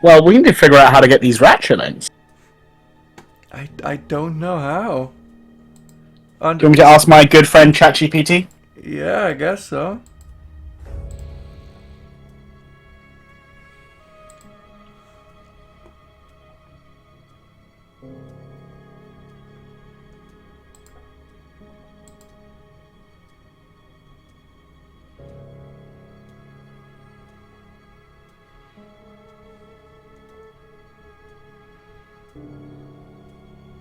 Well, we need to figure out how to get these ratchetings. I don't know how. Do you want me to ask my good friend ChatGPT? Yeah, I guess so.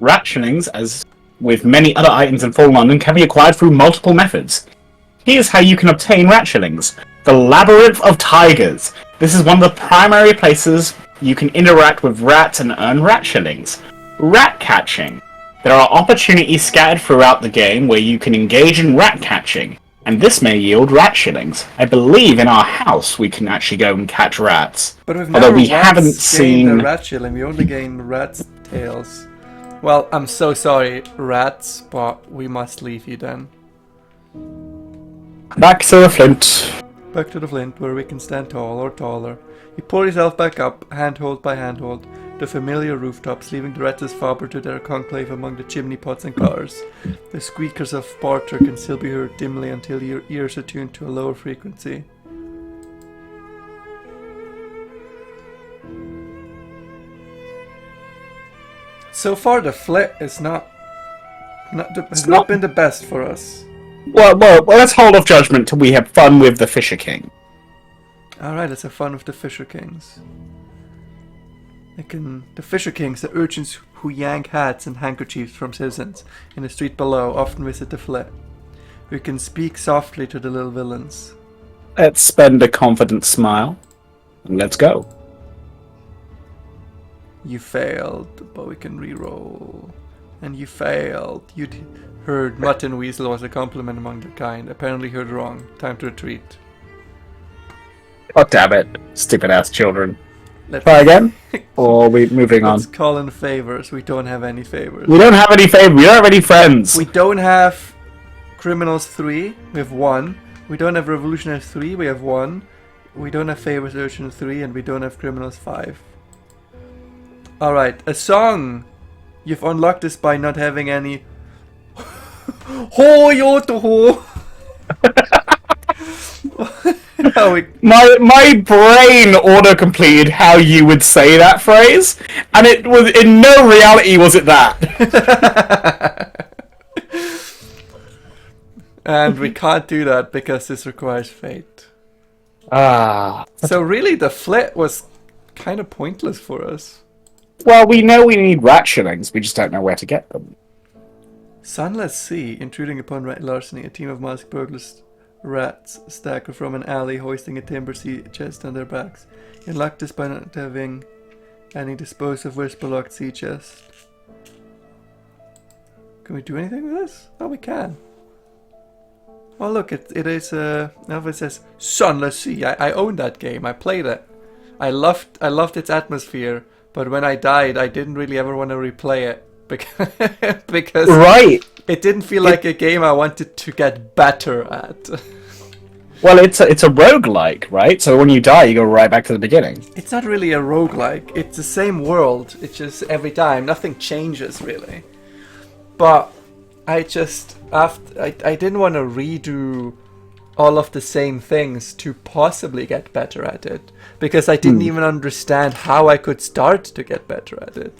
Ratchetings, as with many other items in Fallen London, can be acquired through multiple methods. Here's how you can obtain ratchetings. The Labyrinth of Tigers. This is one of the primary places you can interact with rats and earn ratchetings. Rat catching. There are opportunities scattered throughout the game where you can engage in rat catching, and this may yield ratchetings. I believe in our house we can actually go and catch rats. But we've Although never we once haven't gained seen a rat shilling. We only gain rat's tails. Well, I'm so sorry, rats, but we must leave you then. Back to the flint. Back to the flint, where we can stand tall or taller. You pull yourself back up, handhold by handhold, the familiar rooftops, leaving the rats as fobber to their conclave among the chimney pots and cars. The squeakers of barter can still be heard dimly until your ears are tuned to a lower frequency. So far, the flit is has not been the best for us. Well, let's hold off judgment till we have fun with the Fisher King. Alright, let's have fun with the Fisher Kings. The Fisher Kings, the urchins who yank hats and handkerchiefs from citizens in the street below, often visit the flit. We can speak softly to the little villains. Let's spend a confident smile, and let's go. You failed, but we can re-roll. And you failed. You'd heard mutton weasel was a compliment among their kind. Apparently heard wrong. Time to retreat. Oh, damn it. Stupid ass children. Let's Try again? Or are we moving on? Let's call in favors. We don't have any favors. We don't have any favor. We don't have any friends. We don't have Criminals 3. We have 1. We don't have Revolutionaries 3. We have 1. We don't have Favors Urchin 3. And we don't have Criminals 5. Alright, a song. You've unlocked this by not having any. Ho yo to ho. My brain auto completed how you would say that phrase, and it was in no reality was it that. And we can't do that because this requires fate. Ah. So really, the flit was kind of pointless for us. Well, we know we need ratchetings, we just don't know where to get them. Sunless Sea, intruding upon rat larceny, a team of masked burglars rats stagger from an alley hoisting a timber sea chest on their backs. You unlock this by not having any dispose of whisper-locked sea chest. Can we do anything with this? Oh, we can. Oh look, it is now it says Sunless Sea. I own that game. I played it. I loved its atmosphere. But when I died, I didn't really ever want to replay it because right. It didn't feel like a game I wanted to get better at. Well, it's a roguelike, right? So when you die, you go right back to the beginning. It's not really a roguelike. It's the same world. It's just every time. Nothing changes, really. But I didn't want to redo all of the same things to possibly get better at it. Because I didn't even understand how I could start to get better at it.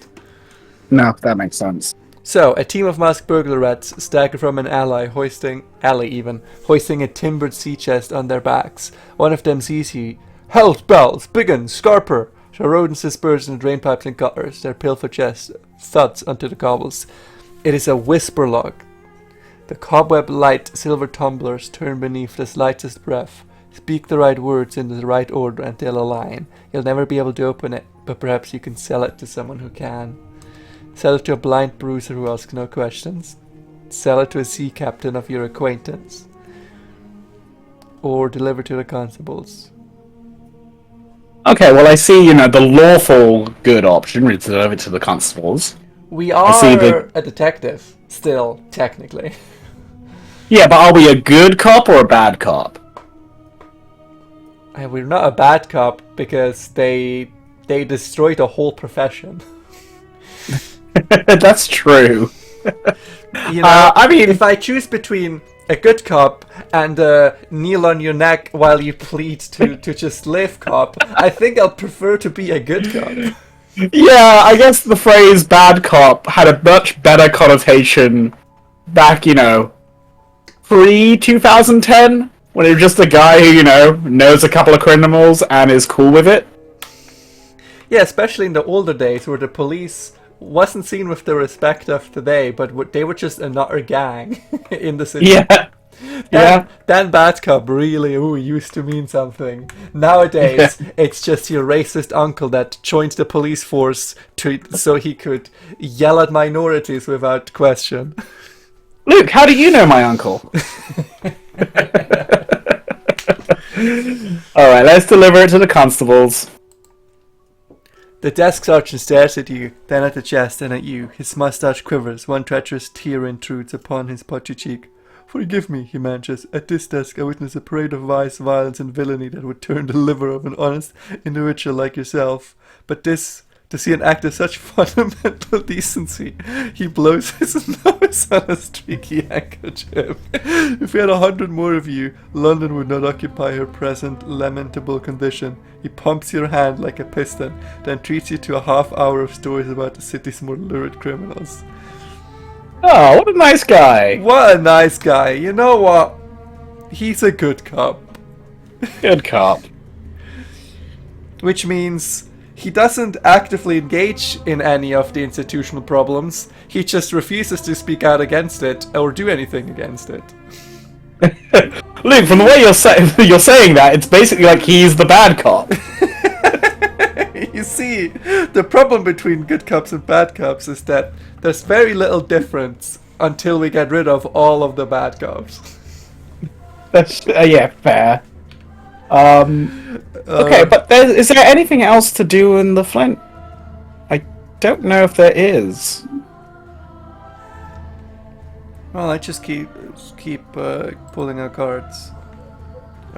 No, that makes sense. So, a team of masked burglar rats stagger from an hoisting a timbered sea chest on their backs. One of them sees you. Halt, bells, biggin, scarper! So rodents disperse in the drain pipes and gutters, their pilfer chests thuds onto the cobbles. It is a whisper lock. The cobweb light silver tumblers turn beneath the slightest breath. Speak the right words in the right order and they'll align. You'll never be able to open it, but perhaps you can sell it to someone who can. Sell it to a blind bruiser who asks no questions. Sell it to a sea captain of your acquaintance. Or deliver to the constables. Okay, well I see, the lawful good option is to deliver it to the constables. We are a detective, still, technically. Yeah, but are we a good cop or a bad cop? We're not a bad cop because they they destroyed a whole profession. That's true. You know, I mean, if I choose between a good cop and kneel on your neck while you plead to just live cop, I think I'll prefer to be a good cop. yeah, I guess the phrase bad cop had a much better connotation back, pre-2010, when he was just a guy who, knows a couple of criminals and is cool with it. Yeah, especially in the older days where the police wasn't seen with the respect of today, but they were just another gang in the city. Yeah. Then bad cop really used to mean something. Nowadays, it's just your racist uncle that joined the police force so he could yell at minorities without question. Luke, how do you know my uncle? Alright, let's deliver it to the constables. The desk sergeant stares at you, then at the chest, then at you. His moustache quivers, one treacherous tear intrudes upon his pudgy cheek. "Forgive me," he manages. "At this desk I witness a parade of vice, violence and villainy that would turn the liver of an honest individual like yourself. But this, to see an act of such fundamental decency," he blows his nose on a streaky handkerchief. "If we had 100 more of you, London would not occupy her present lamentable condition." He pumps your hand like a piston, then treats you to a half hour of stories about the city's more lurid criminals. Oh, what a nice guy. What a nice guy. You know what? He's a good cop. Good cop. Which means he doesn't actively engage in any of the institutional problems. He just refuses to speak out against it or do anything against it. Luke, from the way you're saying that, it's basically like he's the bad cop. You see, the problem between good cops and bad cops is that there's very little difference until we get rid of all of the bad cops. That's fair. Okay, but is there anything else to do in the Flint? I don't know if there is. Well, I just keep pulling our cards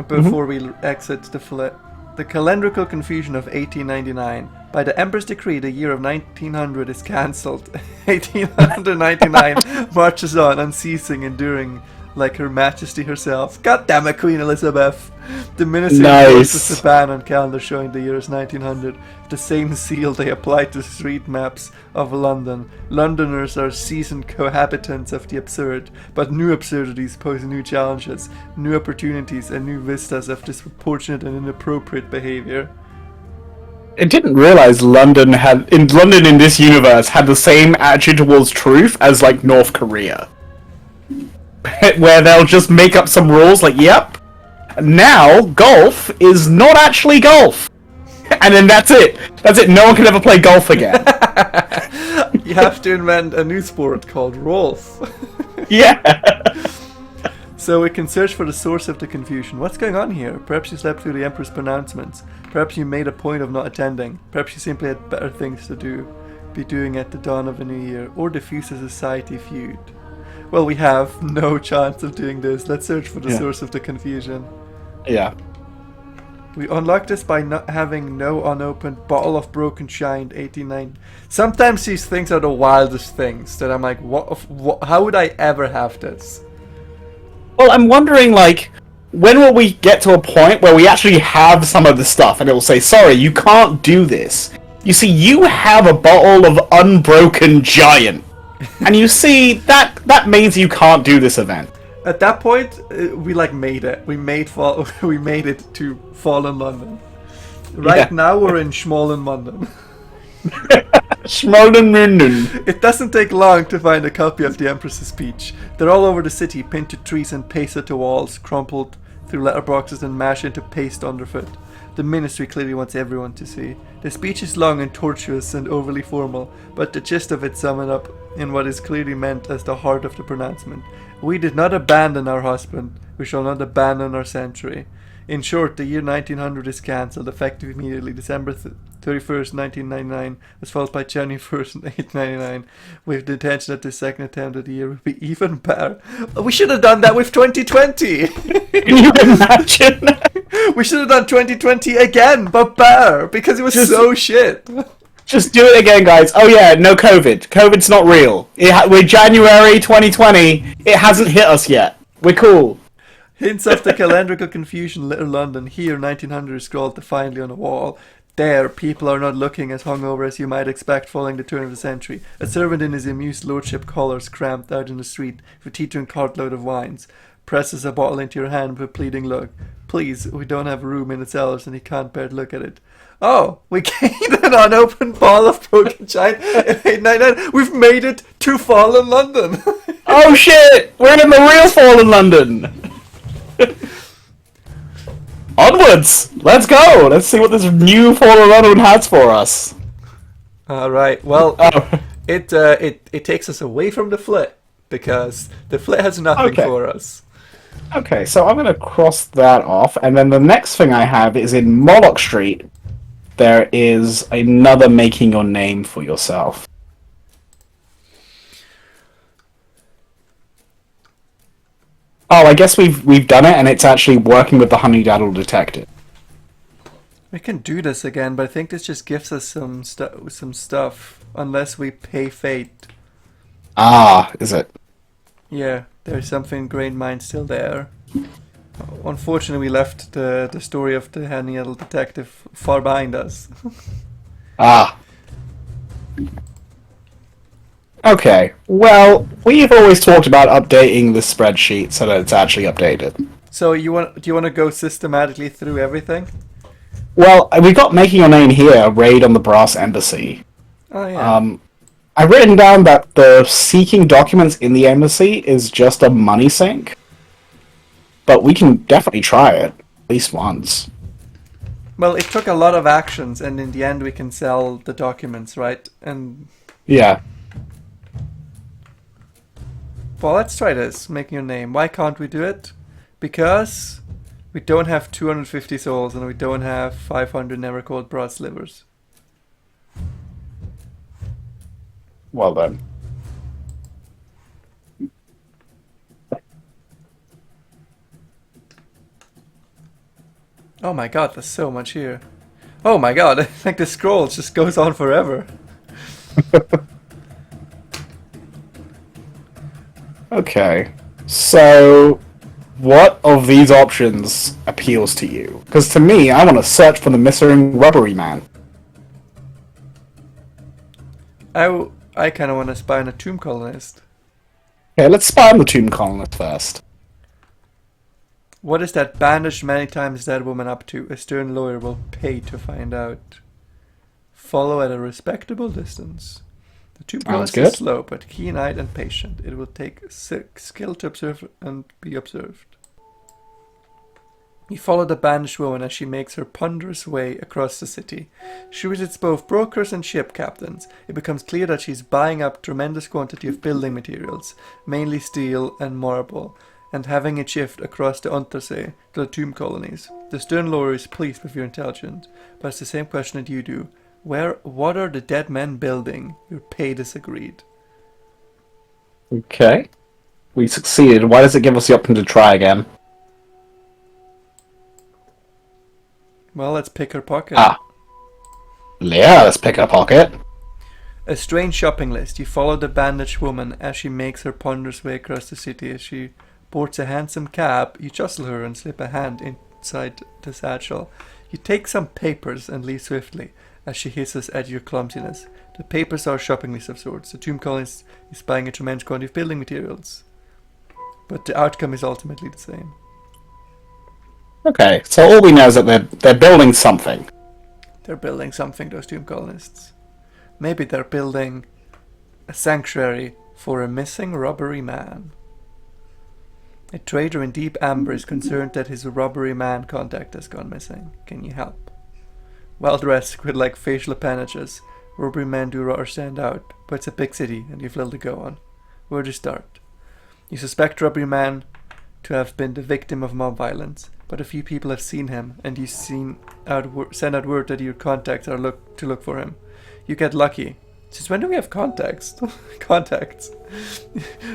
before we exit the Flint. The calendrical confusion of 1899. By the Emperor's decree, the year of 1900 is cancelled. 1899 marches on, unceasing, enduring, like Her Majesty herself. God damn it, Queen Elizabeth! The ministry enforces a ban on calendars showing the year is 1900. The same seal they apply to street maps of London. Londoners are seasoned cohabitants of the absurd, but new absurdities pose new challenges, new opportunities, and new vistas of disproportionate and inappropriate behavior. I didn't realize London in this universe had the same attitude towards truth as like North Korea. Where they'll just make up some rules like, yep, now golf is not actually golf. And then that's it. That's it. No one can ever play golf again. You have to invent a new sport called Rolf. Yeah. So we can search for the source of the confusion. What's going on here? Perhaps you slept through the Emperor's pronouncements. Perhaps you made a point of not attending. Perhaps you simply had better things to be doing at the dawn of a new year. Or diffuse a society feud. Well, we have no chance of doing this. Let's search for the source of the confusion. Yeah. We unlock this by not having no unopened bottle of broken shine 89. Sometimes these things are the wildest things that I'm like, what how would I ever have this? Well, I'm wondering, like, when will we get to a point where we actually have some of the stuff and it will say, sorry, you can't do this. You see, you have a bottle of unbroken giant. And you see, that means you can't do this event. At that point, we made it. We made it to Fallen London. Right now, we're in Schmalen Schmondon. Schmalen Schmondon. It doesn't take long to find a copy of the Empress's speech. They're all over the city, pinned to trees and pasted to walls, crumpled through letterboxes and mashed into paste underfoot. The ministry clearly wants everyone to see. The speech is long and tortuous and overly formal, but the gist of it sums up in what is clearly meant as the heart of the pronouncement. We did not abandon our husband. We shall not abandon our century. In short, the year 1900 is cancelled, effective immediately. December 31st, 1999 was followed by January 1st, 1899, with the intention that the second attempt of the year would be even better. We should have done that with 2020! Can you imagine? We should have done 2020 again, but better, because it was so shit. Just do it again, guys. Oh yeah, no COVID. COVID's not real. We're January 2020. It hasn't hit us yet. We're cool. Hints of the calendrical confusion, Little London. Here, 1900 scrawled defiantly on a wall. There, people are not looking as hungover as you might expect following the turn of the century. A servant in his amused lordship collars, cramped out in the street with a teetering cartload of wines, presses a bottle into your hand with a pleading look. Please, we don't have room in the cellars and he can't bear to look at it. Oh, we gained an unopened bottle of broken china in 899. We've made it to fallen London. Oh shit! We're in the real fallen London! Onwards! Let's go! Let's see what this new fallen London has for us. Alright, well, it takes us away from the flit, because the flit has nothing for us. Okay, so I'm going to cross that off, and then the next thing I have is in Moloch Street. There is another making your name for yourself. Oh, I guess we've done it, and it's actually working with the Honey Daddle Detective. We can do this again, but I think this just gives us some stuff, unless we pay fate. Ah, is it? Yeah, there's something Grain Mind still there. Unfortunately, we left the story of the Honey Daddle Detective far behind us. Ah. Okay, well, we've always talked about updating the spreadsheet so that it's actually updated. So do you want to go systematically through everything? Well, we got Making Your Name here, Raid on the Brass Embassy. Oh, yeah. I've written down that the seeking documents in the embassy is just a money sink. But we can definitely try it, at least once. Well, it took a lot of actions, and in the end we can sell the documents, right? And yeah. Well, let's try this, Making Your Name. Why can't we do it? Because we don't have 250 souls, and we don't have 500 never cold brass livers. Well then. Oh my god, there's so much here. Oh my god, I think the scroll just goes on forever. Okay, so what of these options appeals to you? Because to me, I want to search for the missing rubbery man. I kind of want to spy on a tomb colonist. Okay, let's spy on the tomb colonist first. What is that bandaged many times dead woman up to? A stern lawyer will pay to find out. Follow at a respectable distance. The tomb colonist is slow, but keen-eyed and patient. It will take skill to observe and be observed. You follow the bandaged woman as she makes her ponderous way across the city. She visits both brokers and ship captains. It becomes clear that she's buying up tremendous quantity of building materials, mainly steel and marble, and having it shipped across the Untersee to the tomb colonies. The stern lawyer is pleased with your intelligence, but it's the same question that you do. What are the dead men building? Your pay disagreed. Okay. We succeeded. Why does it give us the option to try again? Well, let's pick her pocket. Ah. Yeah, let's pick her pocket. A strange shopping list. You follow the bandaged woman as she makes her ponderous way across the city. As she boards a handsome cab, you jostle her and slip a hand inside the satchel. You take some papers and leave swiftly as she hisses at your clumsiness. The papers are a shopping list of sorts. The tomb colonist is buying a tremendous quantity of building materials. But the outcome is ultimately the same. Okay, so all we know is that they're building something. They're building something, those tomb colonists. Maybe they're building a sanctuary for a missing robbery man. A trader in deep amber is concerned that his robbery man contact has gone missing. Can you help? Well dressed with like facial appendages, robbery men do or stand out, but it's a big city and you've little to go on. Where to start? You suspect robbery man to have been the victim of mob violence, but a few people have seen him, and you send out word that your contacts are to look for him. You get lucky. Since when do we have contacts? Contacts.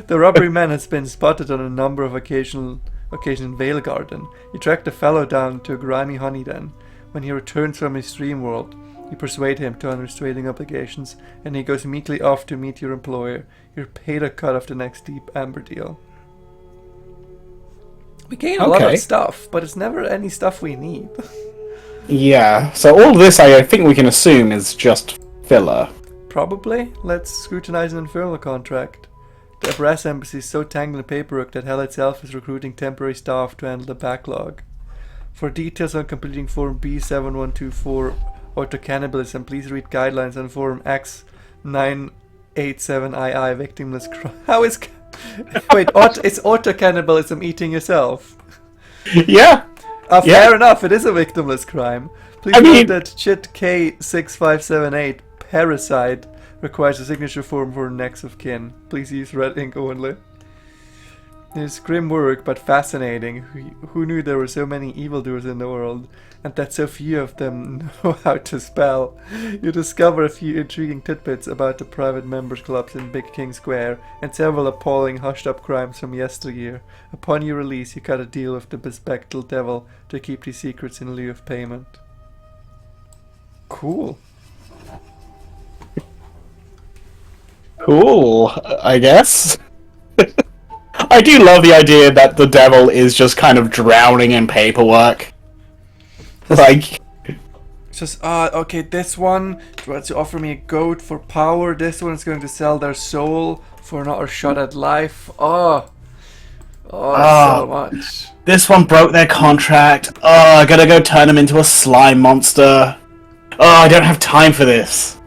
The robbery man has been spotted on a number of occasions occasion in Vale Garden. You track the fellow down to a grimy honey den. When he returns from his dream world, you persuade him to honor his trading obligations, and he goes immediately off to meet your employer. You're paid a cut of the next deep amber deal. We gain a lot of stuff, but it's never any stuff we need. Yeah, so all of this I think we can assume is just filler. Probably. Let's scrutinize an infernal contract. The brass embassy is so tangled in paperwork that hell itself is recruiting temporary staff to handle the backlog. For details on completing Form B7124 Autocannibalism, please read guidelines on Form X987II Victimless Crime. How is... Wait, it's autocannibalism eating yourself? Yeah. Fair enough, it is a victimless crime. Please note that Chit K6578 Parasite requires a signature form for next of kin. Please use red ink only. It is grim work, but fascinating. Who knew there were so many evildoers in the world, and that so few of them know how to spell? You discover a few intriguing tidbits about the private members' clubs in Big King Square, and several appalling hushed-up crimes from yesteryear. Upon your release, you cut a deal with the bespectacled devil to keep these secrets in lieu of payment. Cool. Cool, I guess. I do love the idea that the devil is just kind of drowning in paperwork. Like... Just, okay, this one tries to offer me a goat for power, this one is going to sell their soul for another shot at life. So much. This one broke their contract. I gotta go turn him into a slime monster. I don't have time for this.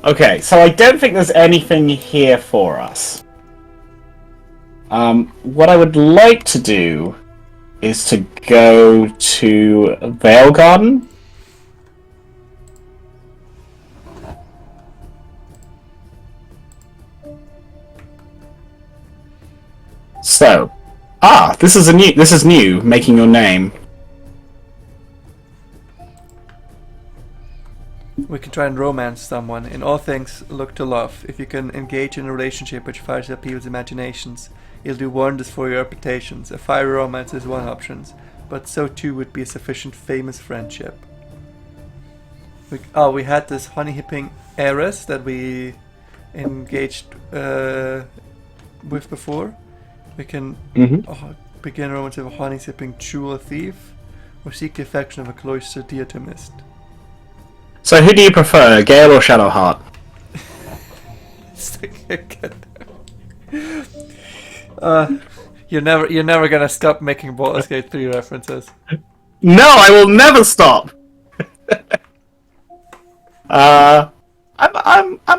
Okay, so I don't think there's anything here for us. What I would like to do is to go to Vale Garden. So, this is new, making your name. We can try and romance someone. In all things, look to love. If you can engage in a relationship which fires up people's imaginations, it'll do wonders for your reputations. A fiery romance is one option, but so too would be a sufficient famous friendship. We had this honey-hipping heiress that we engaged with before. We can begin a romance with a honey-sipping jewel thief, or seek the affection of a cloistered diatomist. So who do you prefer, Gale or Shadowheart? You're never gonna stop making Baldur's Gate 3 references. No, I will never stop. I'm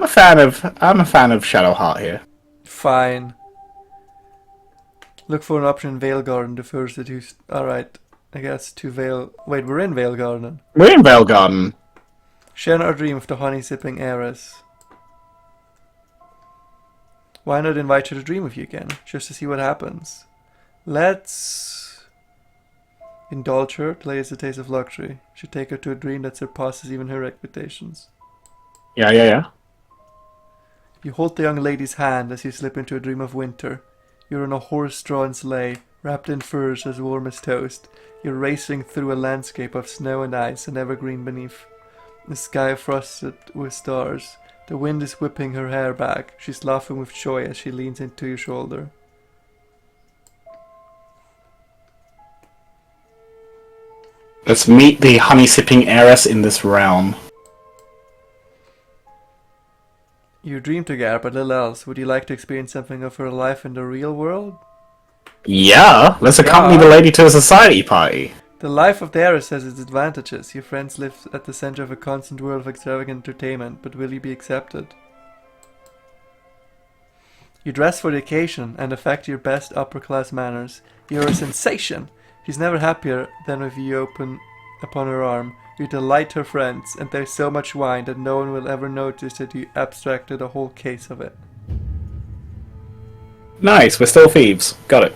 a fan of Shadowheart here. Fine. Look for an option in Vale Garden to first the two. Alright, I guess to Vale. Wait, we're in Vale Garden. We're in Vale Garden. Share our dream of the honey-sipping heiress. Why not invite her to dream with you again, just to see what happens? Let's indulge her, play as a taste of luxury. Should take her to a dream that surpasses even her expectations. Yeah. You hold the young lady's hand as you slip into a dream of winter. You're on a horse-drawn sleigh, wrapped in furs as warm as toast. You're racing through a landscape of snow and ice and evergreen beneath. The sky frosted with stars. The wind is whipping her hair back. She's laughing with joy as she leans into your shoulder. Let's meet the honey-sipping heiress in this realm. You dream together, but little else. Would you like to experience something of her life in the real world? Yeah, let's accompany the lady to a society party. The life of the heiress has its advantages. Your friends live at the center of a constant world of extravagant entertainment, but will you be accepted? You dress for the occasion and affect your best upper-class manners. You're a sensation! She's never happier than with you open upon her arm. You delight her friends, and there's so much wine that no one will ever notice that you abstracted a whole case of it. Nice, we're still thieves. Got it.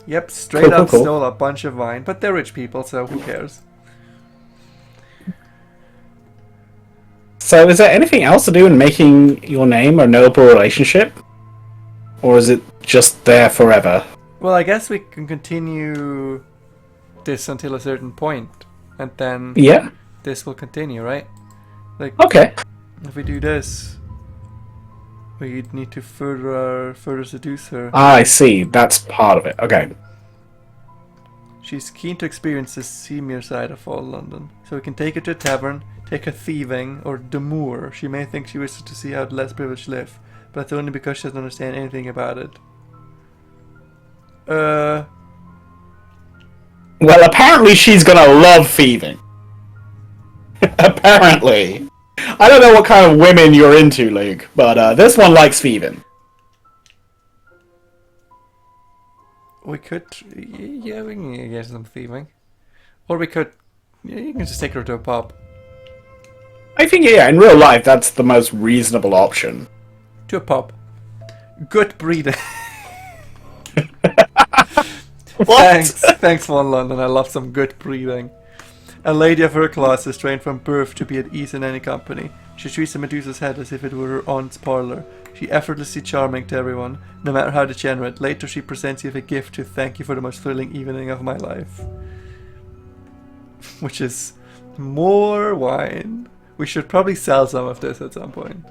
Yep, straight up stole a bunch of wine, but they're rich people, so who cares? So is there anything else to do in making your name a noble relationship? Or is it just there forever? Well, I guess we can continue this until a certain point, and then Yeah. this will continue, right? Like, Okay. if we do this, we'd need to further seduce her. Ah, I see. That's part of it. Okay. She's keen to experience the seamier side of all London, so we can take her to a tavern, take her thieving, or demur. She may think she wishes to see how the less privileged live, but that's only because she doesn't understand anything about it. Well, apparently she's gonna love thieving. Apparently. I don't know what kind of women you're into, Luke, but this one likes thieving. We could, yeah, we can get some thieving. Or we could, yeah, you can just take her to a pub. I think, yeah, in real life, that's the most reasonable option. To a pub. Good breeding. What? Thanks, Von London. I love some good breeding. A lady of her class is trained from birth to be at ease in any company. She treats the Medusa's head as if it were her aunt's parlour. She effortlessly charming to everyone, no matter how degenerate. Later she presents you with a gift to thank you for the most thrilling evening of my life. Which is more wine. We should probably sell some of this at some point.